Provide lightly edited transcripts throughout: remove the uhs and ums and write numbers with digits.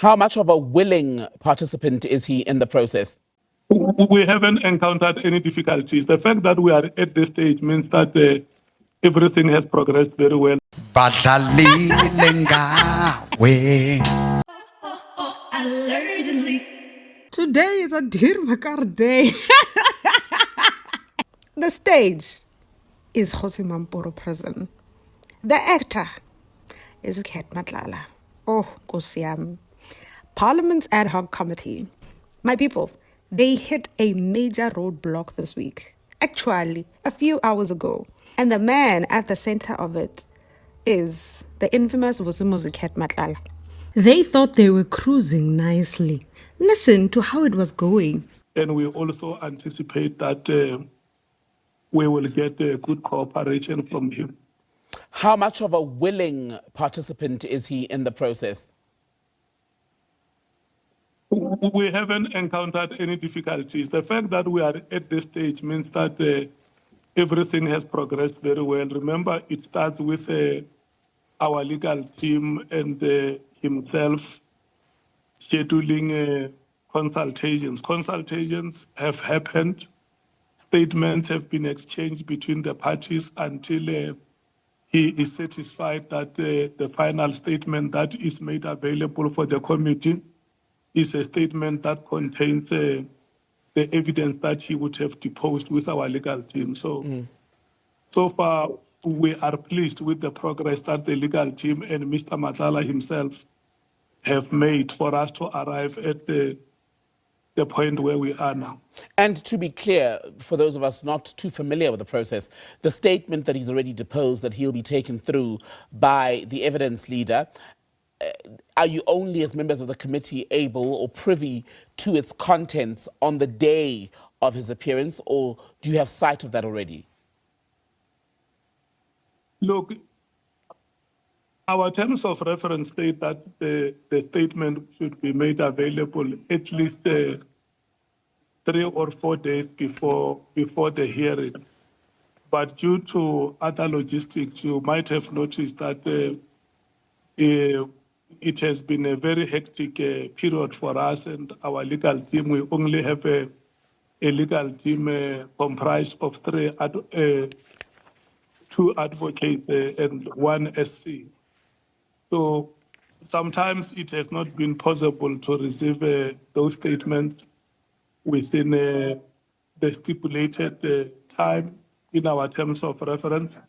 How much of a willing participant is he in the process? We haven't encountered any difficulties. The fact that we are at this stage means that everything has progressed very well. Today is a Dirmakar day. The stage is Kgosi Mampuru Prison. The actor is Cat Matlala. Oh, Nkosi yami. Parliament's Ad Hoc Committee. My people, they hit a major roadblock this week. Actually, a few hours ago. And the man at the center of it is the infamous Vusimuzi Cat Matlala. They thought they were cruising nicely. Listen to how it was going. And we also anticipate that we will get good cooperation from him. How much of a willing participant is he in the process? We haven't encountered any difficulties. The fact that we are at this stage means that everything has progressed very well. Remember, it starts with our legal team and himself scheduling consultations. Consultations have happened. Statements have been exchanged between the parties until he is satisfied that the final statement that is made available for the committee is a statement that contains the evidence that he would have deposed with our legal team. So far, we are pleased with the progress that the legal team and Mr. Matlala himself have made for us to arrive at the point where we are now. And to be clear, for those of us not too familiar with the process, the statement that he's already deposed, that he'll be taken through by the evidence leader, are you only as members of the committee able or privy to its contents on the day of his appearance, or do you have sight of that already? Look, our terms of reference state that the statement should be made available at least 3 or 4 days before the hearing. But due to other logistics, you might have noticed that it has been a very hectic period for us and our legal team. We only have a legal team comprised of 2 advocates and 1 SC. So sometimes it has not been possible to receive those statements within the stipulated time in our terms of reference.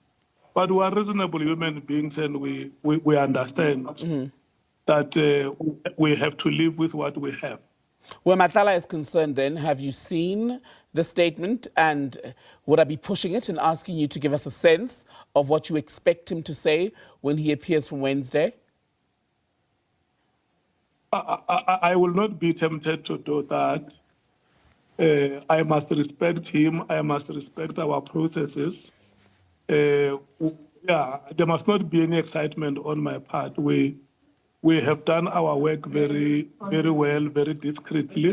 But we are reasonable human beings and we understand that we have to live with what we have. Where Matlala is concerned then, have you seen the statement, and would I be pushing it and asking you to give us a sense of what you expect him to say when he appears from Wednesday? I will not be tempted to do that. I must respect him. I must respect our processes. There must not be any excitement on my part. We have done our work very, very well, very discreetly.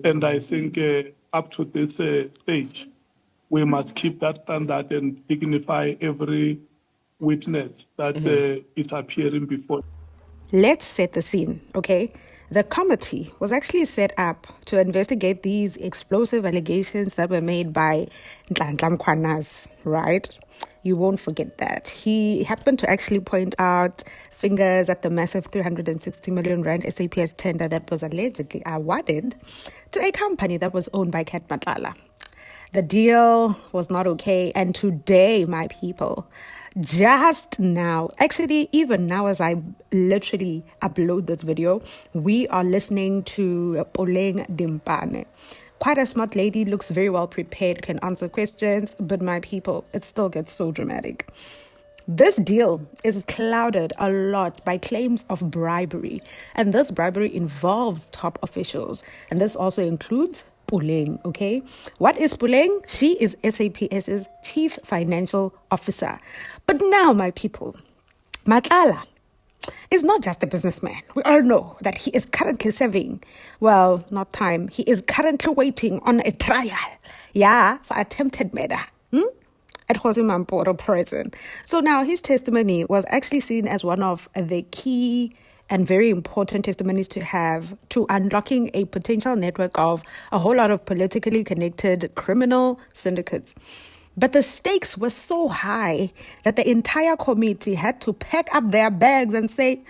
And I think up to this stage, we must keep that standard and dignify every witness that is appearing before. Let's set the scene, okay? The committee was actually set up to investigate these explosive allegations that were made by Nhlanhla Mkhwanazi, right? You won't forget that. He happened to actually point out fingers at the massive 360 million rand SAPS tender that was allegedly awarded to a company that was owned by Cat Matlala. The deal was not okay, and today, my people, just now, actually even now as I literally upload this video, we are listening to Poleng Dimpane. Quite a smart lady, looks very well prepared, can answer questions, but my people, it still gets so dramatic. This deal is clouded a lot by claims of bribery, and this bribery involves top officials, and this also includes Poleng, okay? What is Poleng? She is SAPS's Chief Financial Officer. But now, my people, Matlala is not just a businessman. We all know that he is currently serving, well, not time, he is currently waiting on a trial, for attempted murder, at Kgosi Mampuru Prison. So now his testimony was actually seen as one of the key and very important testimonies to have to unlocking a potential network of a whole lot of politically connected criminal syndicates. But the stakes were so high that the entire committee had to pack up their bags and say,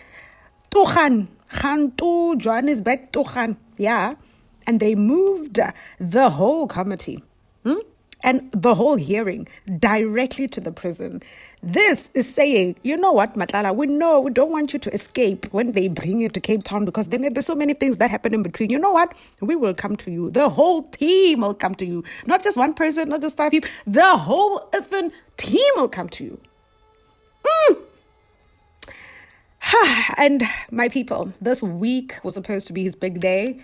Tuchan, Khan to Johannesburg, Tuchan. Yeah. And they moved the whole committee and the whole hearing directly to the prison. This is saying, you know what, Matlala, we know we don't want you to escape when they bring you to Cape Town because there may be so many things that happen in between. You know what? We will come to you. The whole team will come to you. Not just one person, not just 5 people. The whole effing team will come to you. And my people, this week was supposed to be his big day.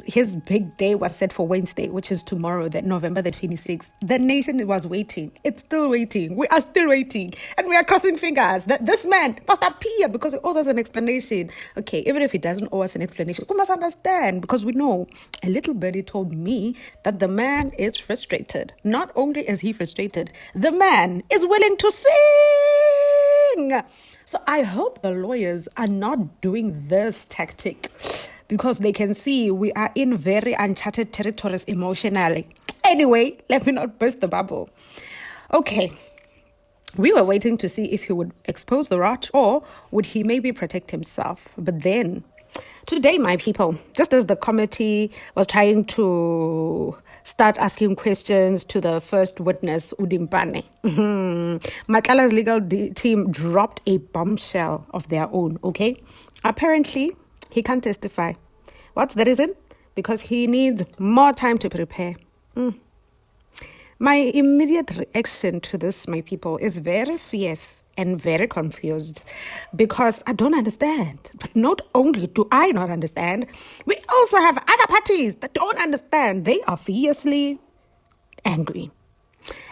His big day was set for Wednesday, which is tomorrow, that November the 26th. The nation was waiting. It's still waiting. We are still waiting. And we are crossing fingers that this man must appear because he owes us an explanation. Okay, even if he doesn't owe us an explanation, we must understand because we know. A little birdie told me that the man is frustrated. Not only is he frustrated, the man is willing to sing. So I hope the lawyers are not doing this tactic because they can see we are in very uncharted territories emotionally. Anyway, let me not burst the bubble. Okay, we were waiting to see if he would expose the rot or would he maybe protect himself. But then, today, my people, just as the committee was trying to start asking questions to the first witness, Udimpane, Matlala's legal team dropped a bombshell of their own, okay? Apparently, he can't testify. What's the reason? Because he needs more time to prepare. My immediate reaction to this, my people, is very fierce and very confused because I don't understand. But not only do I not understand, we also have other parties that don't understand. They are fiercely angry.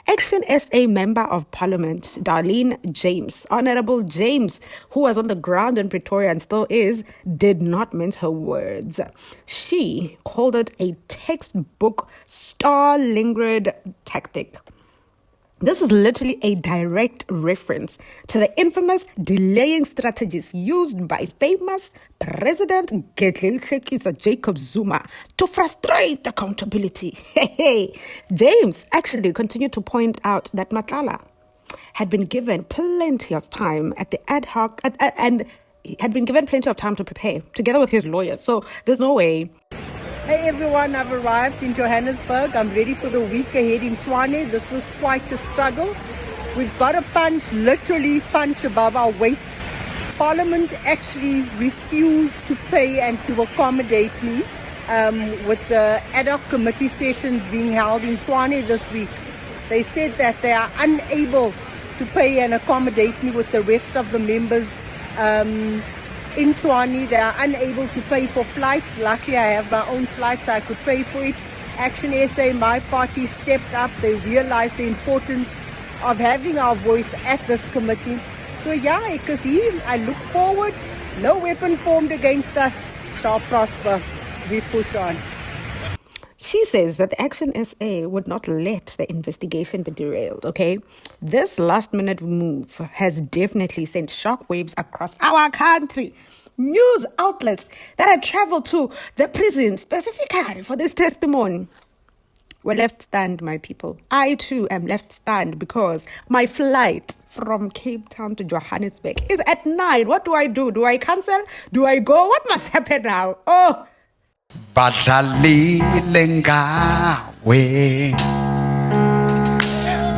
ActionSA Member of Parliament Derleen James, Honourable James, who was on the ground in Pretoria and still is, did not mince her words. She called it a textbook Stalingrad tactic. This is literally a direct reference to the infamous delaying strategies used by famous President Jacob Zuma to frustrate accountability. James actually continued to point out that Matlala had been given plenty of time at the ad hoc and had been given plenty of time to prepare together with his lawyers. So there's no way. Hey everyone, I've arrived in Johannesburg. I'm ready for the week ahead in Tshwane. This was quite a struggle. We've got to literally punch above our weight. Parliament actually refused to pay and to accommodate me with the ad hoc committee sessions being held in Tshwane this week. They said that they are unable to pay and accommodate me with the rest of the members in Tshwane. They are unable to pay for flights. Luckily, I have my own flights. I could pay for it. ActionSA, my party, stepped up. They realized the importance of having our voice at this committee. So yeah, because I look forward. No weapon formed against us shall prosper. We push on. She says that the ActionSA would not let the investigation be derailed, okay? This last-minute move has definitely sent shockwaves across our country. News outlets that had traveled to the prison specifically for this testimony were left stunned, my people. I too am left stunned because my flight from Cape Town to Johannesburg is at 9. What do? Do I cancel? Do I go? What must happen now? Oh! Badlalile ngawe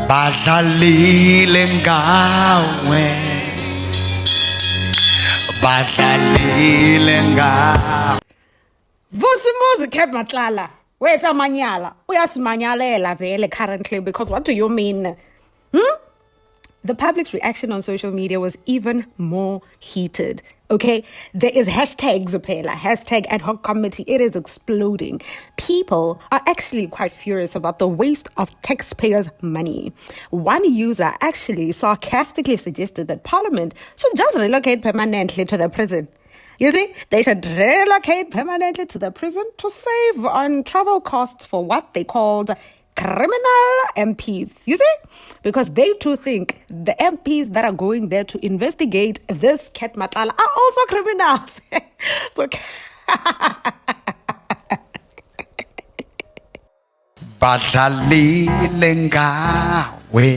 Badlalile ngawe Badlalile ngawe Vusimuzi, Cat Matlala. Where's Manyala? Uyasimanyala vele currently because what do you mean? The public's reaction on social media was even more heated. Okay, there is hashtags, hashtag ad hoc committee. It is exploding. People are actually quite furious about the waste of taxpayers' money. One user actually sarcastically suggested that Parliament should just relocate permanently to the prison. You see, they should relocate permanently to the prison to save on travel costs for what they called criminal MPs. You see? Because they too think the MPs that are going there to investigate this Cat Matlala are also criminals. So, badlalile ngawe.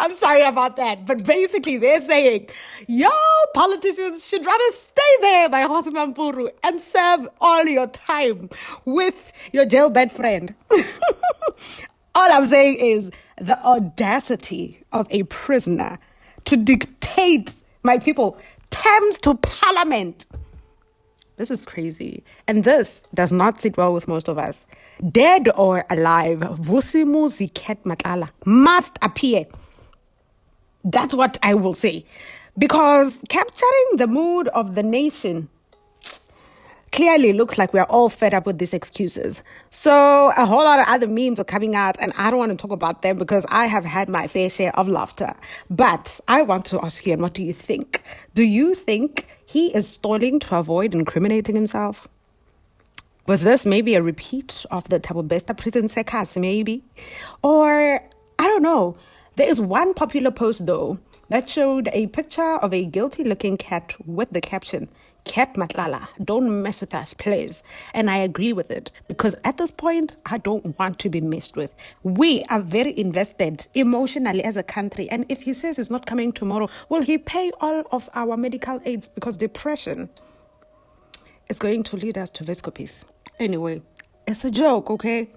I'm sorry about that, but basically they're saying, y'all politicians should rather stay there by Kgosi Mampuru and serve all your time with your jailbed friend. All I'm saying is the audacity of a prisoner to dictate, my people, terms to parliament. This is crazy. And this does not sit well with most of us. Dead or alive, Vusimuzi Cat Matlala must appear. That's what I will say. Because capturing the mood of the nation clearly looks like we're all fed up with these excuses. So a whole lot of other memes are coming out, and I don't want to talk about them because I have had my fair share of laughter. But I want to ask you, and what do you think? Do you think he is stalling to avoid incriminating himself? Was this maybe a repeat of the Thabo Bester prison circus, maybe? Or, I don't know. There is one popular post, though, that showed a picture of a guilty-looking cat with the caption, Cat Matlala, don't mess with us, please. And I agree with it, because at this point, I don't want to be messed with. We are very invested emotionally as a country, and if he says he's not coming tomorrow, will he pay all of our medical aids? Because depression is going to lead us to viscopies. Anyway, it's a joke, okay?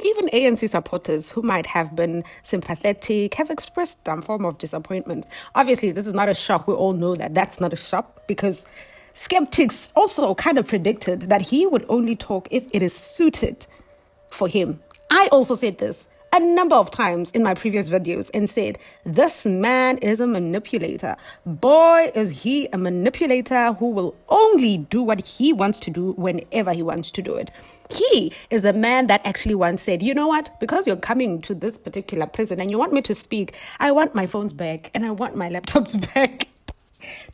Even ANC supporters who might have been sympathetic have expressed some form of disappointment. Obviously, this is not a shock. We all know that that's not a shock, because skeptics also kind of predicted that he would only talk if it is suited for him. I also said this a number of times in my previous videos and said, this man is a manipulator. Boy, is he a manipulator who will only do what he wants to do whenever he wants to do it. He is a man that actually once said, you know what, because you're coming to this particular prison and you want me to speak, I want my phones back and I want my laptops back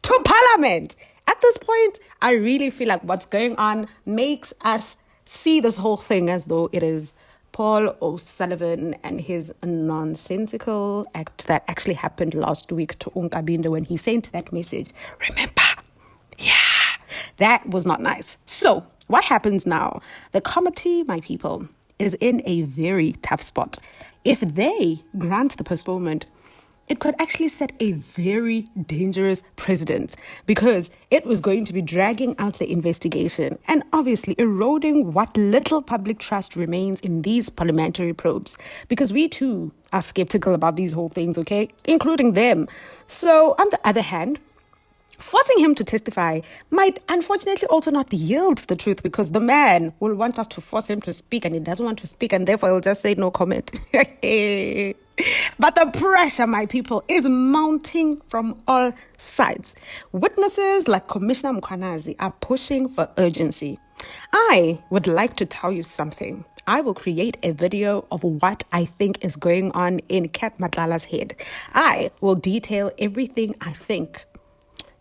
to Parliament. At this point, I really feel like what's going on makes us see this whole thing as though it is Paul O'Sullivan and his nonsensical act that actually happened last week to Unkabinde when he sent that message. Remember? Yeah, that was not nice. So, what happens now? The committee, my people, is in a very tough spot. If they grant the postponement, it could actually set a very dangerous precedent, because it was going to be dragging out the investigation and obviously eroding what little public trust remains in these parliamentary probes, because we too are skeptical about these whole things, okay, including them. So on the other hand, forcing him to testify might unfortunately also not yield the truth, because the man will want us to force him to speak and he doesn't want to speak, and therefore he'll just say no comment. But the pressure, my people, is mounting from all sides. Witnesses like Commissioner Mkhwanazi are pushing for urgency. I would like to tell you something. I will create a video of what I think is going on in Cat Matlala's head. I will detail everything I think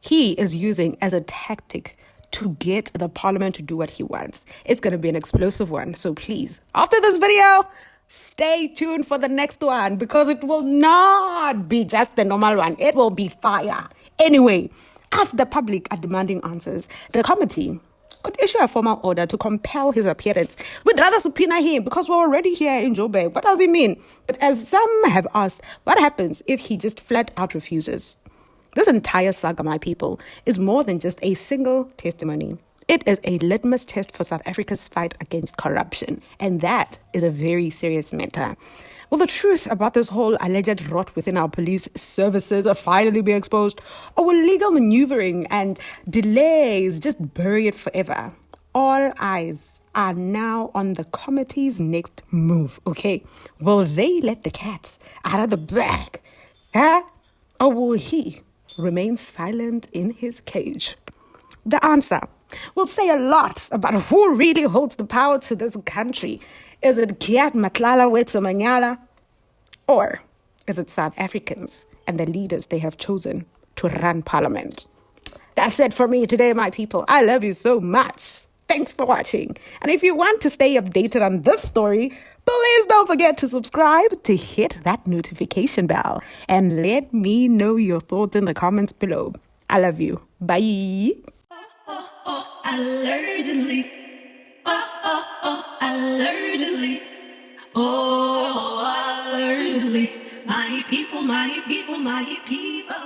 he is using as a tactic to get the parliament to do what he wants. It's going to be an explosive one. So please, after this video, stay tuned for the next one, because it will not be just the normal one. It will be fire. Anyway, as the public are demanding answers, the committee could issue a formal order to compel his appearance. We'd rather subpoena him because we're already here in Joburg. What does he mean? But as some have asked, what happens if he just flat out refuses? This entire saga, my people, is more than just a single testimony. It is a litmus test for South Africa's fight against corruption. And that is a very serious matter. Will the truth about this whole alleged rot within our police services finally be exposed? Or will legal maneuvering and delays just bury it forever? All eyes are now on the committee's next move, okay? Will they let the cat out of the bag? Or will he remain silent in his cage? The answer will say a lot about who really holds the power to this country. Is it Cat Matlala Manyala? Or is it South Africans and the leaders they have chosen to run parliament? That's it for me today, my people. I love you so much. Thanks for watching. And if you want to stay updated on this story, please don't forget to subscribe to hit that notification bell and let me know your thoughts in the comments below. I love you. Bye. Allegedly. Allegedly. Oh, allegedly. My people, my people, my people.